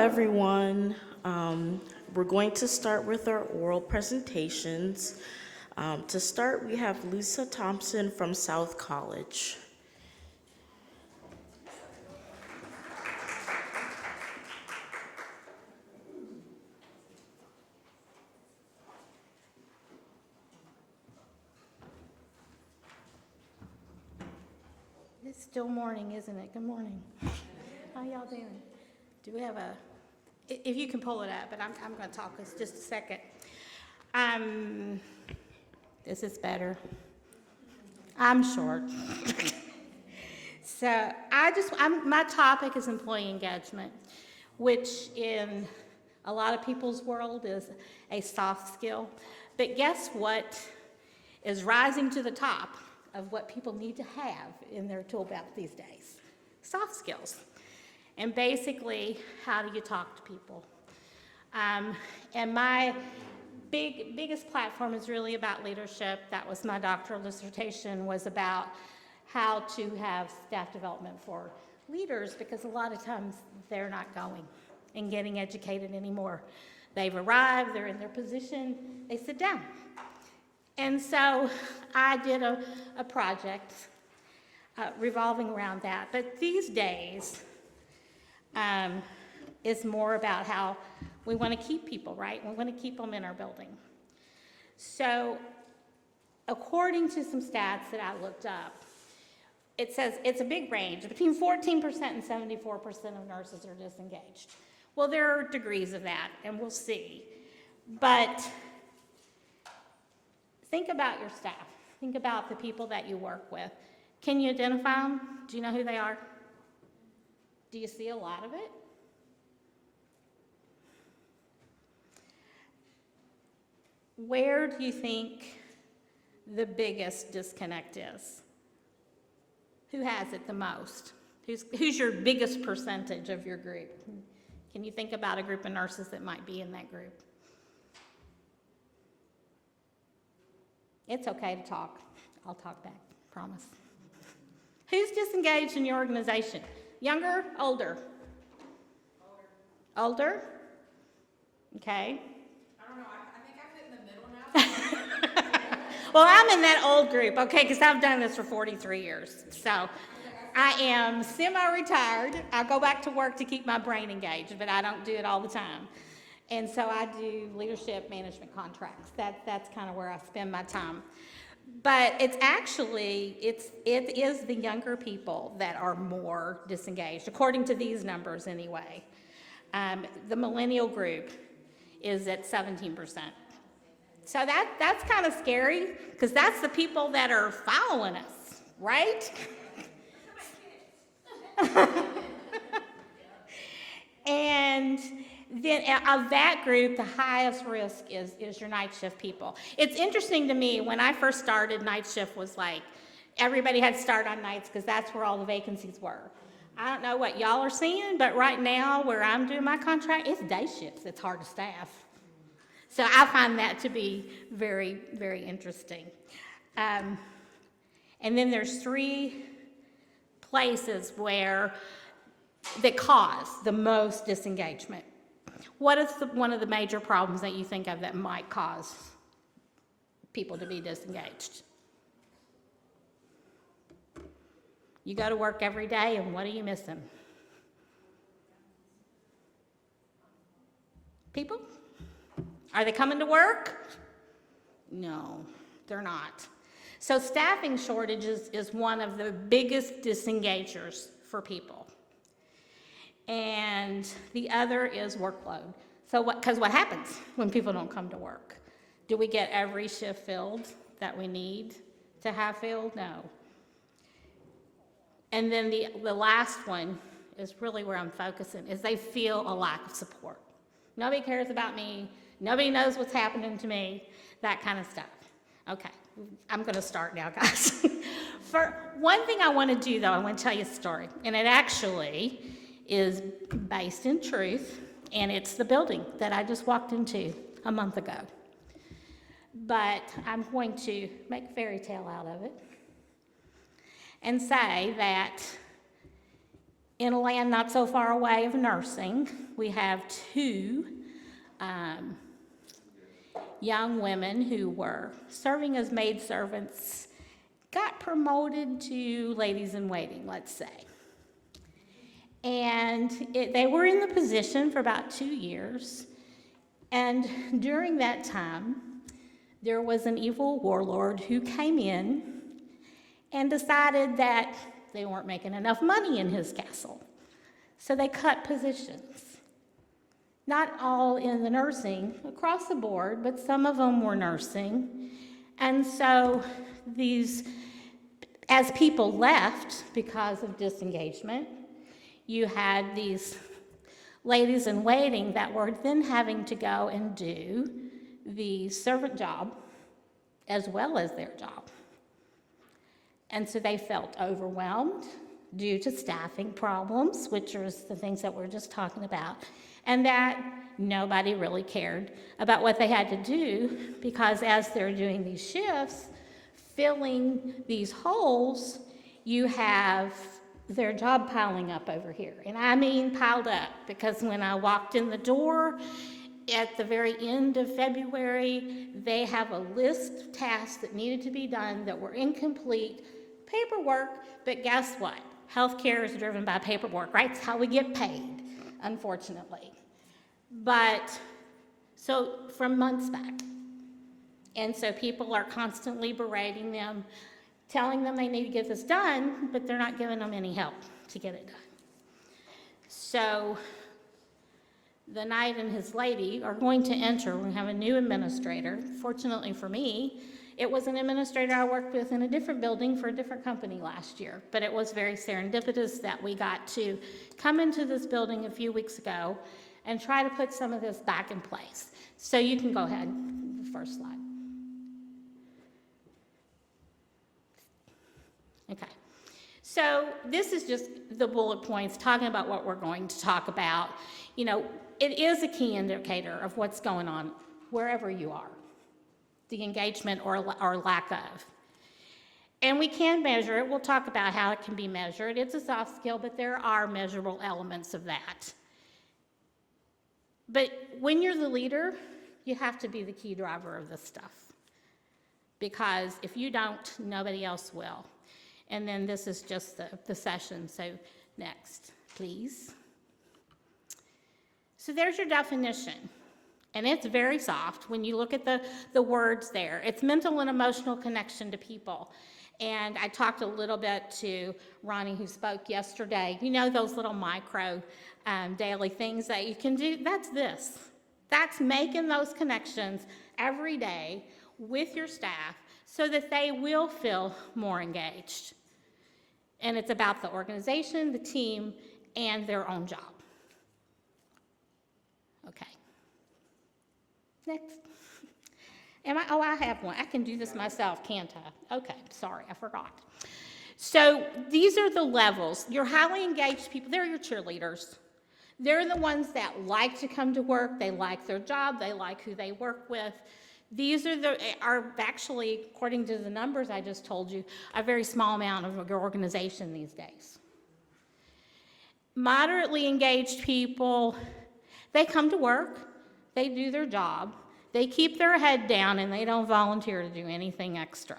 everyone. We're going to start with our oral presentations. To start, we have Lisa Thompson from South College. It's still morning, isn't it? Good morning. How y'all doing? Do we have if you can pull it up, but I'm going to talk this just a second. This is better. I'm short. So my topic is employee engagement, which in a lot of people's world is a soft skill. But guess what is rising to the top of what people need to have in their tool belt these days? Soft skills. And basically, how do you talk to people? And my biggest platform is really about leadership. That was my doctoral dissertation, was about how to have staff development for leaders, because a lot of times they're not going and getting educated anymore. They've arrived, they're in their position, they sit down. And so I did a project revolving around that. But these days, is more about how we want to keep people, right? We want to keep them in our building. So according to some stats that I looked up, it says it's a big range. Between 14% and 74% of nurses are disengaged. Well, there are degrees of that, and we'll see. But think about your staff. Think about the people that you work with. Can you identify them? Do you know who they are? Do you see a lot of it? Where do you think the biggest disconnect is? Who has it the most? Who's your biggest percentage of your group? Can you think about a group of nurses that might be in that group? It's okay to talk. I'll talk back, promise. Who's disengaged in your organization? Younger, older? Older? Okay. I don't know, I think I fit in the middle now. Well, I'm in that old group, okay, because I've done this for 43 years. So I am semi-retired. I go back to work to keep my brain engaged, but I don't do it all the time. And so I do leadership management contracts. That's kind of where I spend my time. But it is the younger people that are more disengaged, according to these numbers anyway. The millennial group is at 17%. So that's kind of scary, because that's the people that are following us, right? And then of that group, the highest risk is your night shift people. It's interesting to me, when I first started, night shift was like, everybody had to start on nights because that's where all the vacancies were. I don't know what y'all are seeing, but right now where I'm doing my contract, it's day shifts. It's hard to staff. So I find that to be very, very interesting. And then there's 3 places that cause the most disengagement. What is one of the major problems that you think of that might cause people to be disengaged? You go to work every day, and what are you missing? People? Are they coming to work? No, they're not. So staffing shortages is one of the biggest disengagers for people. And the other is workload. So what happens when people don't come to work? Do we get every shift filled that we need to have filled? No. And then the last one is really where I'm focusing, is they feel a lack of support. Nobody cares about me. Nobody knows what's happening to me, that kind of stuff. Okay, I'm going to start now, guys. For one thing I want to do, though, I want to tell you a story. And it actually is based in truth, and it's the building that I just walked into a month ago. But I'm going to make a fairy tale out of it and say that in a land not so far away of nursing, we have two young women who were serving as maidservants, got promoted to ladies in waiting, let's say. And they were in the position for about 2 years. And during that time, there was an evil warlord who came in and decided that they weren't making enough money in his castle. So they cut positions. Not all in the nursing, across the board, but some of them were nursing. And so as people left because of disengagement, you had these ladies in waiting that were then having to go and do the servant job as well as their job. And so they felt overwhelmed due to staffing problems, which are the things that we're just talking about, and that nobody really cared about what they had to do, because as they're doing these shifts, filling these holes, you have their job piling up over here. And I mean piled up, because when I walked in the door at the very end of February, they have a list of tasks that needed to be done that were incomplete, paperwork, but guess what? Healthcare is driven by paperwork, right? It's how we get paid, unfortunately. But so from months back. And so people are constantly berating them, telling them they need to get this done, but they're not giving them any help to get it done. So the knight and his lady are going to enter. We have a new administrator. Fortunately for me, it was an administrator I worked with in a different building for a different company last year, but it was very serendipitous that we got to come into this building a few weeks ago and try to put some of this back in place. So you can go ahead, the first slide. Okay, so this is just the bullet points talking about what we're going to talk about. You know, it is a key indicator of what's going on wherever you are, the engagement or lack of. And we can measure it. We'll talk about how it can be measured. It's a soft skill, but there are measurable elements of that. But when you're the leader, you have to be the key driver of this stuff, because if you don't, nobody else will. And then this is just the session. So next, please. So there's your definition. And it's very soft when you look at the words there. It's mental and emotional connection to people. And I talked a little bit to Ronnie, who spoke yesterday. You know those little micro daily things that you can do? That's this. That's making those connections every day with your staff so that they will feel more engaged. And it's about the organization, the team, and their own job. Okay. Next. I have one. I can do this myself, can't I? Okay, sorry, I forgot. So these are the levels. Your highly engaged people, they're your cheerleaders. They're the ones that like to come to work. They like their job. They like who they work with. These are actually, according to the numbers I just told you, a very small amount of your organization these days. Moderately engaged people, they come to work, they do their job, they keep their head down, and they don't volunteer to do anything extra.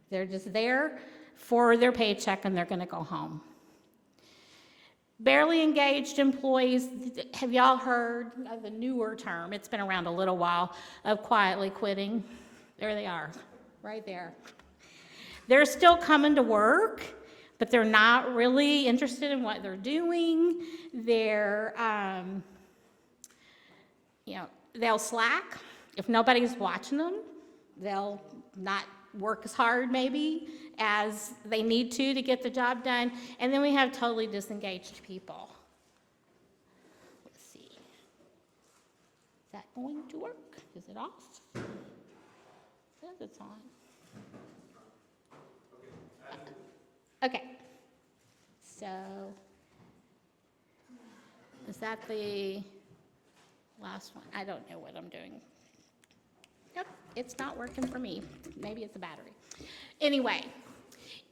They're just there for their paycheck, and they're going to go home. Barely engaged employees, have y'all heard of the newer term? It's been around a little while, of quietly quitting. There they are, right there. They're still coming to work, but they're not really interested in what they're doing. They're, they'll slack. If nobody's watching them, they'll not work as hard maybe as they need to get the job done. And then we have totally disengaged people. Let's see. Is that going to work? Is it off? It says it's on. Okay. So, is that the last one? I don't know what I'm doing. Yep, it's not working for me. Maybe it's the battery. Anyway,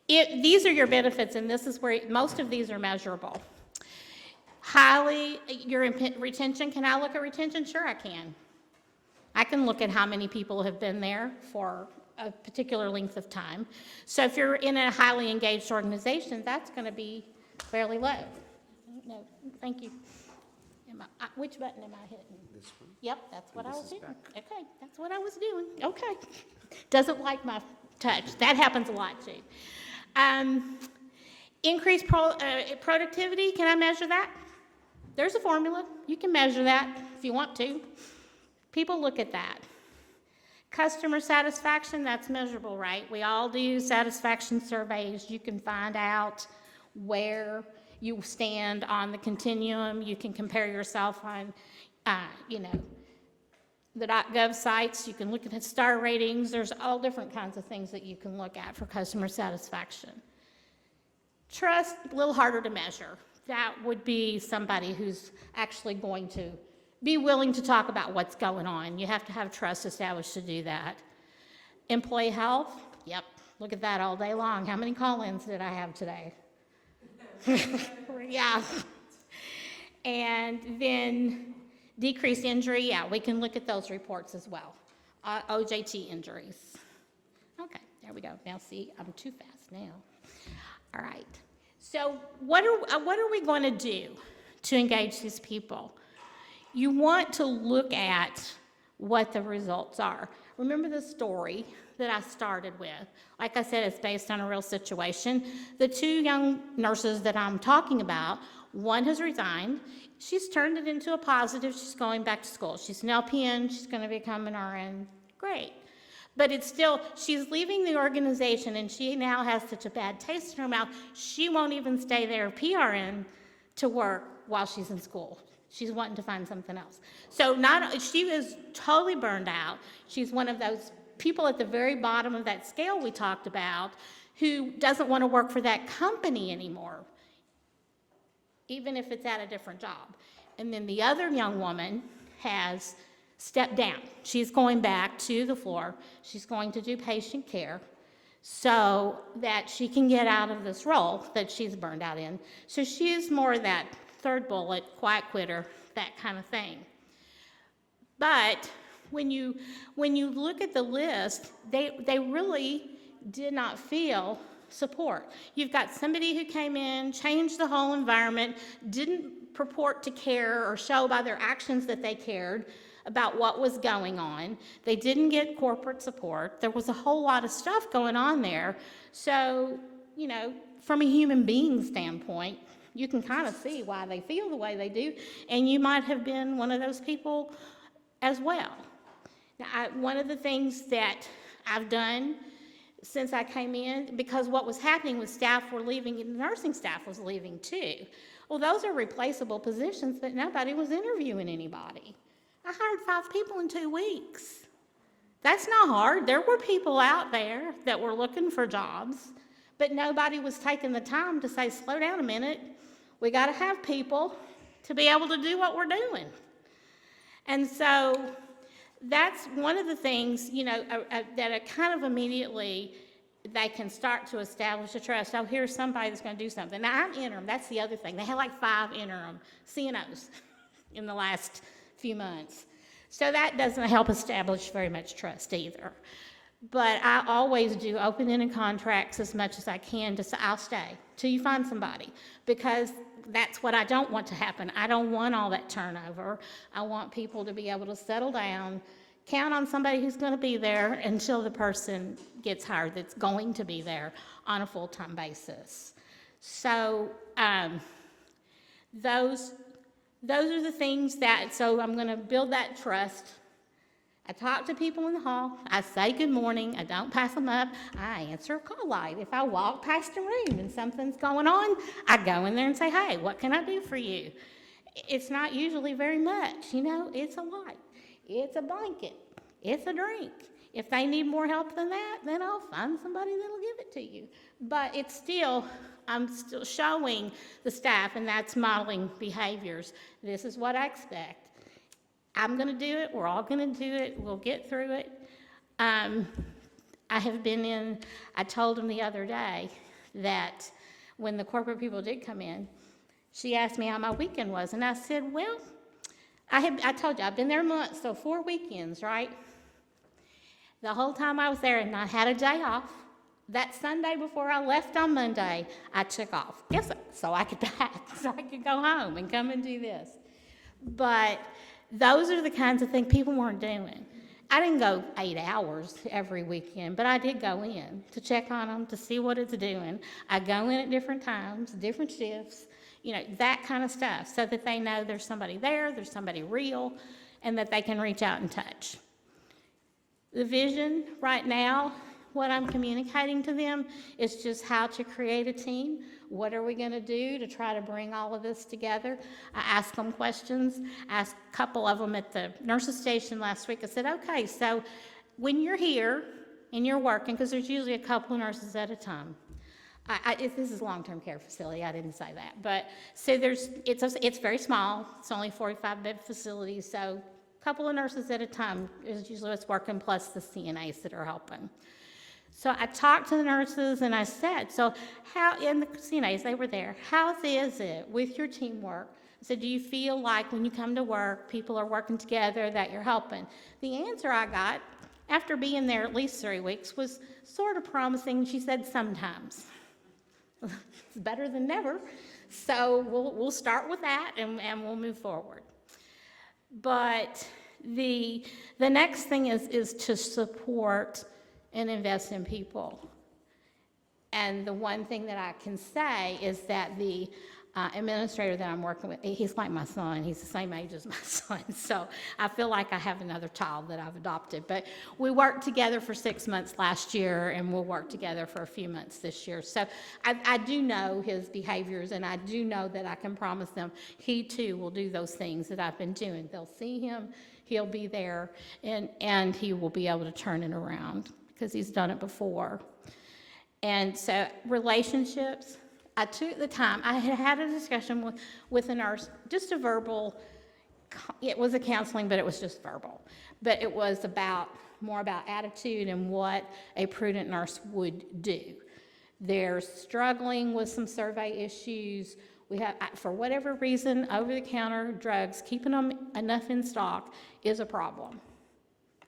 these are your benefits, and this is where most of these are measurable. Retention, can I look at retention? Sure I can. I can look at how many people have been there for a particular length of time. So if you're in a highly engaged organization, that's going to be fairly low. No, thank you. Which button am I hitting? This one? Yep, that's what I was is doing. back. Okay, that's what I was doing. Okay. Doesn't like my touch. That happens a lot too. Increased productivity, can I measure that? There's a formula. You can measure that if you want to. People look at that. Customer satisfaction, that's measurable, right? We all do satisfaction surveys. You can find out where you stand on the continuum. You can compare yourself on, the .gov sites. You can look at star ratings. There's all different kinds of things that you can look at for customer satisfaction. Trust, a little harder to measure. That would be somebody who's actually going to be willing to talk about what's going on. You have to have trust established to do that. Employee health, yep, look at that all day long. How many call-ins did I have today? Yeah. And then decreased injury, yeah, we can look at those reports as well. OJT injuries. Okay, there we go. Now see, I'm too fast now. All right. So what are we going to do to engage these people? You want to look at what the results are. Remember the story that I started with. Like I said, it's based on a real situation. The two young nurses that I'm talking about, one has resigned. She's turned it into a positive. She's going back to school. She's an LPN. She's going to become an RN. Great. But it's still, she's leaving the organization, and she now has such a bad taste in her mouth, she won't even stay there PRN to work while she's in school. She's wanting to find something else. So she is totally burned out. She's one of those people at the very bottom of that scale we talked about who doesn't want to work for that company anymore, even if it's at a different job. And then the other young woman has stepped down. She's going back to the floor. She's going to do patient care so that she can get out of this role that she's burned out in. So she is more that third bullet, quiet quitter, that kind of thing. But when you look at the list, they really did not feel support. You've got somebody who came in, changed the whole environment, didn't purport to care or show by their actions that they cared about what was going on. They didn't get corporate support. There was a whole lot of stuff going on there. So, from a human being standpoint, you can kind of see why they feel the way they do, and you might have been one of those people as well. Now, one of the things that I've done since I came in, because what was happening was staff were leaving, and nursing staff was leaving too. Well, those are replaceable positions, but nobody was interviewing anybody. I hired 5 people in 2 weeks. That's not hard. There were people out there that were looking for jobs, but nobody was taking the time to say, slow down a minute. We got to have people to be able to do what we're doing. And so that's one of the things, that are kind of immediately they can start to establish a trust. Oh, here's somebody that's going to do something. Now, I'm interim. That's the other thing. They had like 5 interim CNOs in the last few months. So that doesn't help establish very much trust either. But I always do open-ended contracts as much as I can to say, I'll stay till you find somebody, because that's what I don't want to happen. I don't want all that turnover. I want people to be able to settle down, count on somebody who's going to be there until the person gets hired that's going to be there on a full-time basis. So those are the things so I'm going to build that trust. I talk to people in the hall. I say good morning. I don't pass them up. I answer a call light. If I walk past a room and something's going on, I go in there and say, hey, what can I do for you? It's not usually very much, it's a light. It's a blanket. It's a drink. If they need more help than that, then I'll find somebody that'll give it to you. But I'm still showing the staff, and that's modeling behaviors. This is what I expect. I'm going to do it. We're all going to do it. We'll get through it. I told them the other day that when the corporate people did come in, She asked me how my weekend was, and I said, well, I told you, I've been there a month, so 4 weekends, right? The whole time I was there, and I had a day off. That Sunday before I left on Monday, I took off. Yes, so I could so I could go home and come and do this. But those are the kinds of things people weren't doing. I didn't go 8 hours every weekend, but I did go in to check on them, to see what it's doing. I go in at different times, different shifts, that kind of stuff, so that they know there's somebody there, there's somebody real, and that they can reach out and touch. The vision right now, what I'm communicating to them is just how to create a team. What are we going to do to try to bring all of this together? I asked them questions. I asked a couple of them at the nurses station last week. I said, okay, so when you're here and you're working, because there's usually a couple of nurses at a time. This is a long-term care facility. I didn't say that. But so it's very small. It's only 45-bed facility, so a couple of nurses at a time is usually what's working, plus the CNAs that are helping. So I talked to the nurses and I said, so and the CNAs, they were there, how is it with your teamwork? I said, do you feel like when you come to work, people are working together, that you're helping? The answer I got, after being there at least 3 weeks, was sort of promising. She said, sometimes. It's better than never. So we'll start with that and we'll move forward. But the next thing is to support and invest in people. And the one thing that I can say is that the administrator that I'm working with, he's like my son. He's the same age as my son. So I feel like I have another child that I've adopted. But we worked together for 6 months last year, and we'll work together for a few months this year. So I do know his behaviors, and I do know that I can promise them he too will do those things that I've been doing. They'll see him, he'll be there, and he will be able to turn it around because he's done it before. And so relationships, I took the time. I had a discussion with a nurse, just a verbal, it was a counseling, but it was just verbal. But it was more about attitude and what a prudent nurse would do. They're struggling with some survey issues. We have, for whatever reason, over-the-counter drugs, keeping them enough in stock is a problem.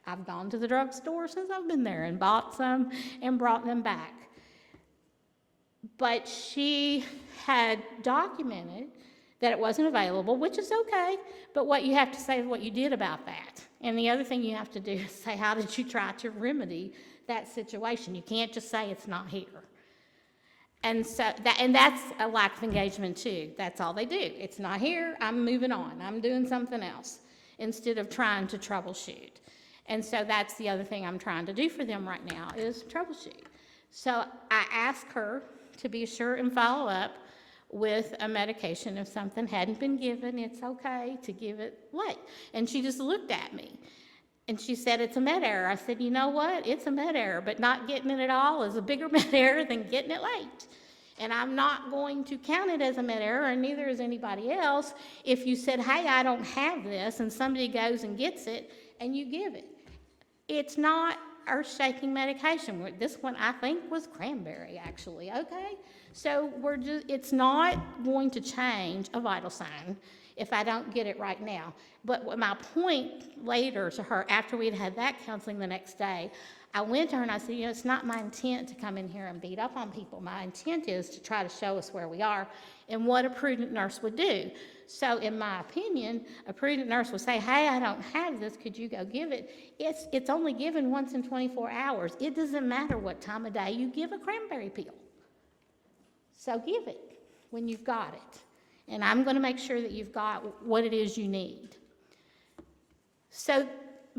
I've gone to the drugstore since I've been there and bought some and brought them back. But she had documented that it wasn't available, which is okay, but what you have to say is what you did about that. And the other thing you have to do is say, how did you try to remedy that situation? You can't just say it's not here. And so that's a lack of engagement too. That's all they do. It's not here, I'm moving on. I'm doing something else instead of trying to troubleshoot. And so that's the other thing I'm trying to do for them right now is troubleshoot. So I asked her to be sure and follow up with a medication. If something hadn't been given, it's okay to give it late. And she just looked at me and she said, it's a med error. I said, you know what? It's a med error, but not getting it at all is a bigger med error than getting it late. And I'm not going to count it as a med error, and neither is anybody else, if you said, hey, I don't have this, and somebody goes and gets it, and you give it. It's not earth-shaking medication. This one, I think, was cranberry, actually, okay? So it's not going to change a vital sign if I don't get it right now. But my point later to her, after we'd had that counseling the next day, I went to her and I said, it's not my intent to come in here and beat up on people. My intent is to try to show us where we are and what a prudent nurse would do. So in my opinion, a prudent nurse would say, hey, I don't have this, could you go give it? It's only given once in 24 hours. It doesn't matter what time of day you give a cranberry pill. So give it when you've got it. And I'm going to make sure that you've got what it is you need. So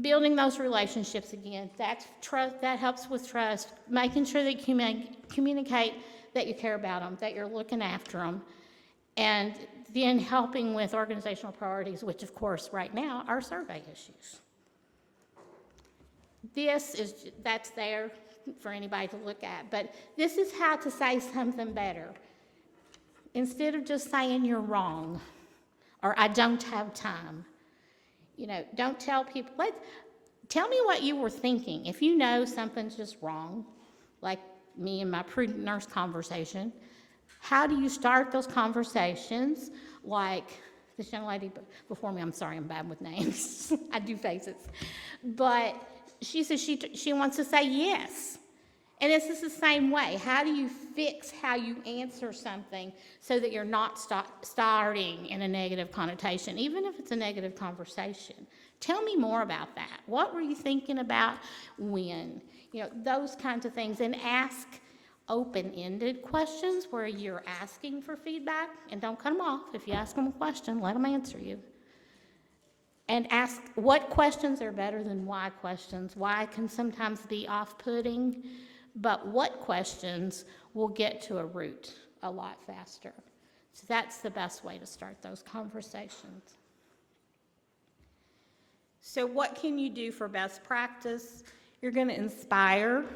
building those relationships again, that's trust, that helps with trust, making sure that you communicate that you care about them, that you're looking after them, and then helping with organizational priorities, which of course right now are survey issues. That's there for anybody to look at, but this is how to say something better. Instead of just saying you're wrong or I don't have time, don't tell people, tell me what you were thinking. If you know something's just wrong, like me and my prudent nurse conversation, How do you start those conversations? Like this young lady before me, I'm sorry, I'm bad with names. I do faces. But she says she wants to say yes. And it's just the same way. How do you fix how you answer something so that you're not starting in a negative connotation, even if it's a negative conversation? Tell me more about that. What were you thinking about when? Those kinds of things. And ask open-ended questions where you're asking for feedback. And don't cut them off. If you ask them a question, let them answer you. And ask what questions are better than why questions. Why can sometimes be off-putting. But what questions will get to a root a lot faster. So that's the best way to start those conversations. So what can you do for best practice? You're going to inspire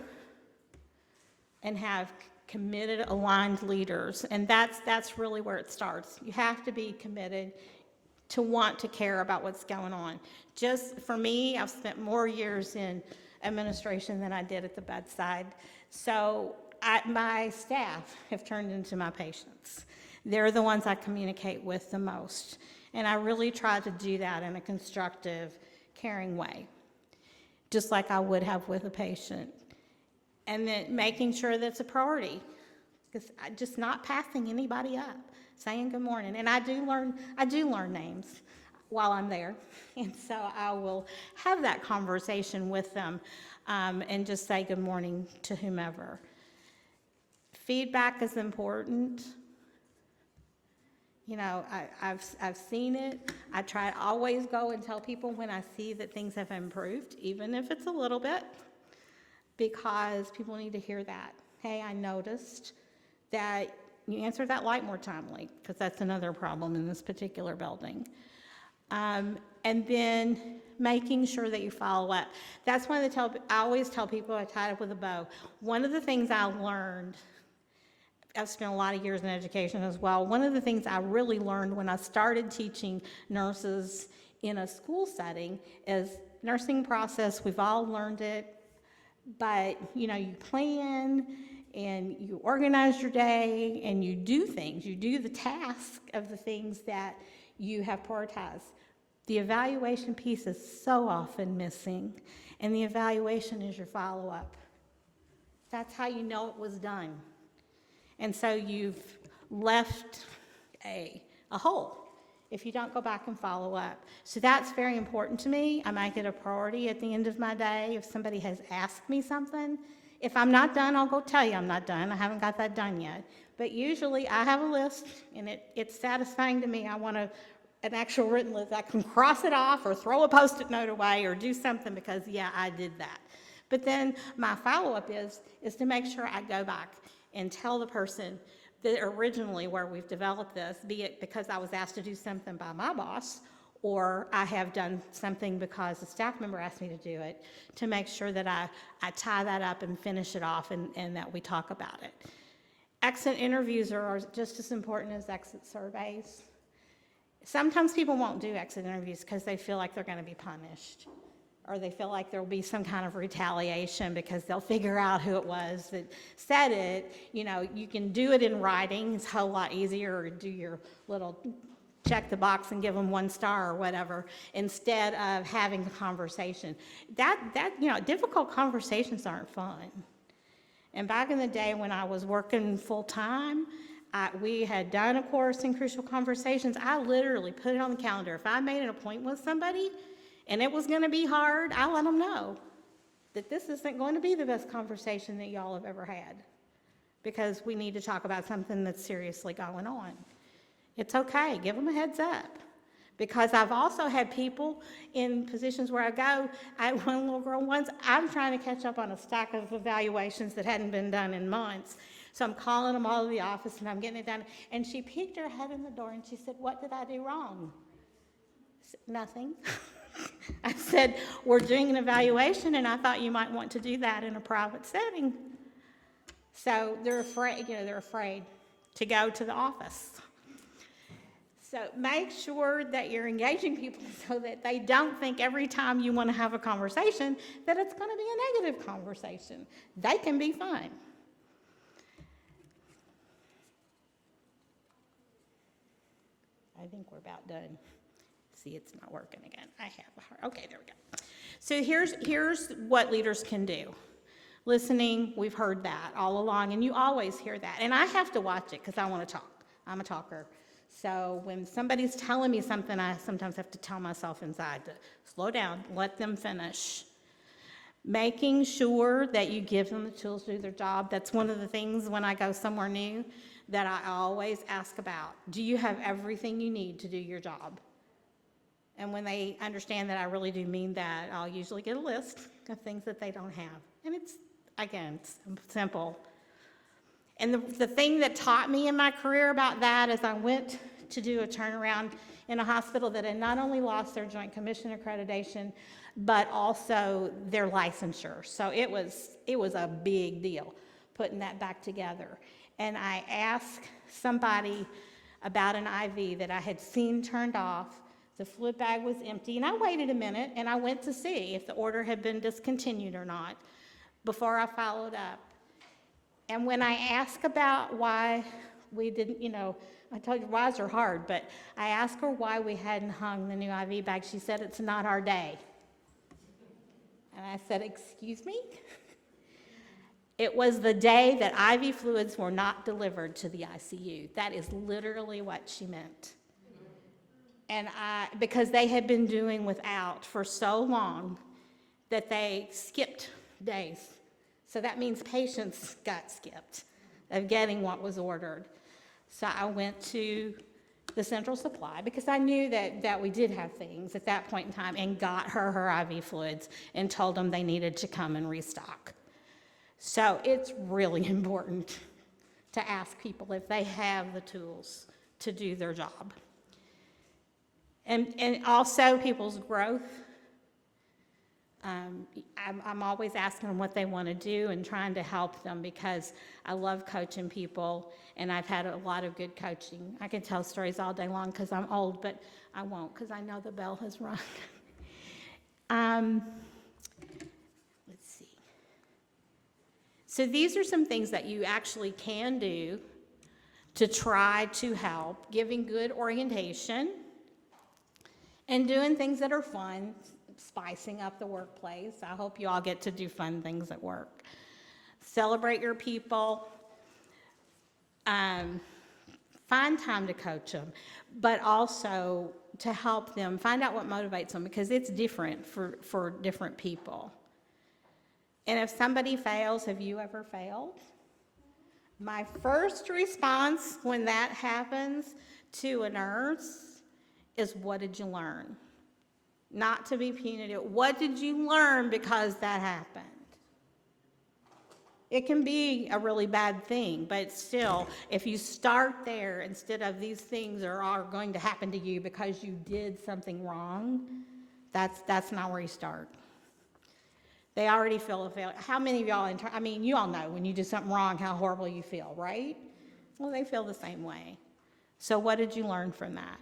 and have committed, aligned leaders. And that's really where it starts. You have to be committed to want to care about what's going on. Just for me, I've spent more years in administration than I did at the bedside. So my staff have turned into my patients. They're the ones I communicate with the most. And I really try to do that in a constructive, caring way, just like I would have with a patient. And then making sure that's a priority, because just not passing anybody up, saying good morning. And I do learn names while I'm there. And so I will have that conversation with them and just say good morning to whomever. Feedback is important. I've seen it. I try to always go and tell people when I see that things have improved, even if it's a little bit, because people need to hear that. Hey, I noticed that you answered that light more timely, because that's another problem in this particular building. And then making sure that you follow up. That's one of the I always tell people I tied up with a bow. One of the things I learned, I've spent a lot of years in education as well. One of the things I really learned when I started teaching nurses in a school setting is nursing process. We've all learned it, but you plan and you organize your day and you do things. You do the task of the things that you have prioritized. The evaluation piece is so often missing, and the evaluation is your follow-up. That's how you know it was done. And so you've left a hole if you don't go back and follow up. So that's very important to me. I make it a priority at the end of my day. If somebody has asked me something, if I'm not done, I'll go tell you I'm not done. I haven't got that done yet. But usually I have a list, and it's satisfying to me. I want an actual written list. I can cross it off or throw a Post-it note away or do something because, yeah, I did that. But then my follow-up is to make sure I go back and tell the person that originally where we've developed this, be it because I was asked to do something by my boss or I have done something because a staff member asked me to do it, to make sure that I tie that up and finish it off and that we talk about it. Exit interviews are just as important as exit surveys. Sometimes people won't do exit interviews because they feel like they're going to be punished, or they feel like there will be some kind of retaliation because they'll figure out who it was that said it. You can do it in writing. It's a whole lot easier, or do your little check the box and give them 1 star or whatever, instead of having the conversation. Difficult conversations aren't fun. And back in the day when I was working full-time, we had done a course in crucial conversations. I literally put it on the calendar. If I made an appointment with somebody and it was going to be hard, I let them know that this isn't going to be the best conversation that y'all have ever had, because we need to talk about something that's seriously going on. It's okay. Give them a heads up. Because I've also had people in positions where I go, one little girl once, I'm trying to catch up on a stack of evaluations that hadn't been done in months. So I'm calling them all to the office and I'm getting it done. And she peeked her head in the door and she said, "What did I do wrong?" I said, "Nothing." I said, "We're doing an evaluation and I thought you might want to do that in a private setting." So they're afraid to go to the office. So make sure that you're engaging people so that they don't think every time you want to have a conversation that it's going to be a negative conversation. They can be fun. I think we're about done. See, it's not working again. I have a heart. Okay, there we go. So here's what leaders can do. Listening, we've heard that all along, and you always hear that. And I have to watch it because I want to talk. I'm a talker. So when somebody's telling me something, I sometimes have to tell myself inside to slow down, let them finish. Making sure that you give them the tools to do their job. That's one of the things when I go somewhere new that I always ask about. Do you have everything you need to do your job? And when they understand that I really do mean that, I'll usually get a list of things that they don't have. And it's, again, it's simple. And the thing that taught me in my career about that is I went to do a turnaround in a hospital that had not only lost their Joint Commission accreditation, but also their licensure. So it was a big deal putting that back together. And I asked somebody about an IV that I had seen turned off. The fluid bag was empty, and I waited a minute, and I went to see if the order had been discontinued or not before I followed up. And when I asked about why we didn't, I told you whys are hard, but I asked her why we hadn't hung the new IV bag. She said, it's not our day. And I said, excuse me? It was the day that IV fluids were not delivered to the ICU. That is literally what she meant. And because they had been doing without for so long that they skipped days. So that means patients got skipped of getting what was ordered. So I went to the central supply because I knew that we did have things at that point in time and got her IV fluids and told them they needed to come and restock. So it's really important to ask people if they have the tools to do their job. And also people's growth. I'm always asking them what they want to do and trying to help them because I love coaching people and I've had a lot of good coaching. I can tell stories all day long because I'm old, but I won't because I know the bell has rung. Let's see. So these are some things that you actually can do to try to help, giving good orientation and doing things that are fun, spicing up the workplace. I hope you all get to do fun things at work. Celebrate your people. Find time to coach them, but also to help them find out what motivates them because it's different for different people. And if somebody fails, have you ever failed? My first response when that happens to a nurse is, what did you learn? Not to be punitive. What did you learn because that happened? It can be a really bad thing, but still, if you start there instead of these things are going to happen to you because you did something wrong, that's not where you start. They already feel a failure. How many of y'all, you all know when you do something wrong how horrible you feel, right? Well, they feel the same way. So what did you learn from that?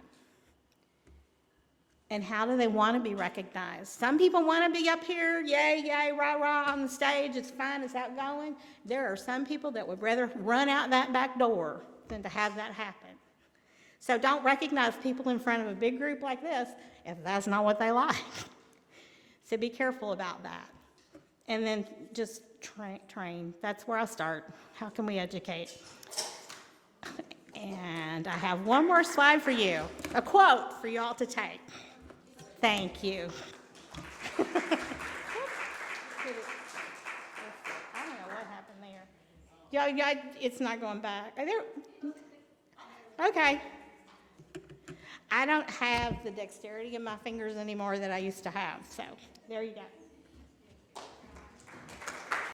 And how do they want to be recognized? Some people want to be up here, yay, yay, rah, rah, on the stage. It's fine, it's outgoing. There are some people that would rather run out that back door than to have that happen. So don't recognize people in front of a big group like this if that's not what they like. So be careful about that. And then just train. That's where I start. How can we educate? And I have one more slide for you, a quote for you all to take. Thank you. I don't know what happened there. Yeah, it's not going back. Are there? Okay. I don't have the dexterity in my fingers anymore that I used to have, so there you go.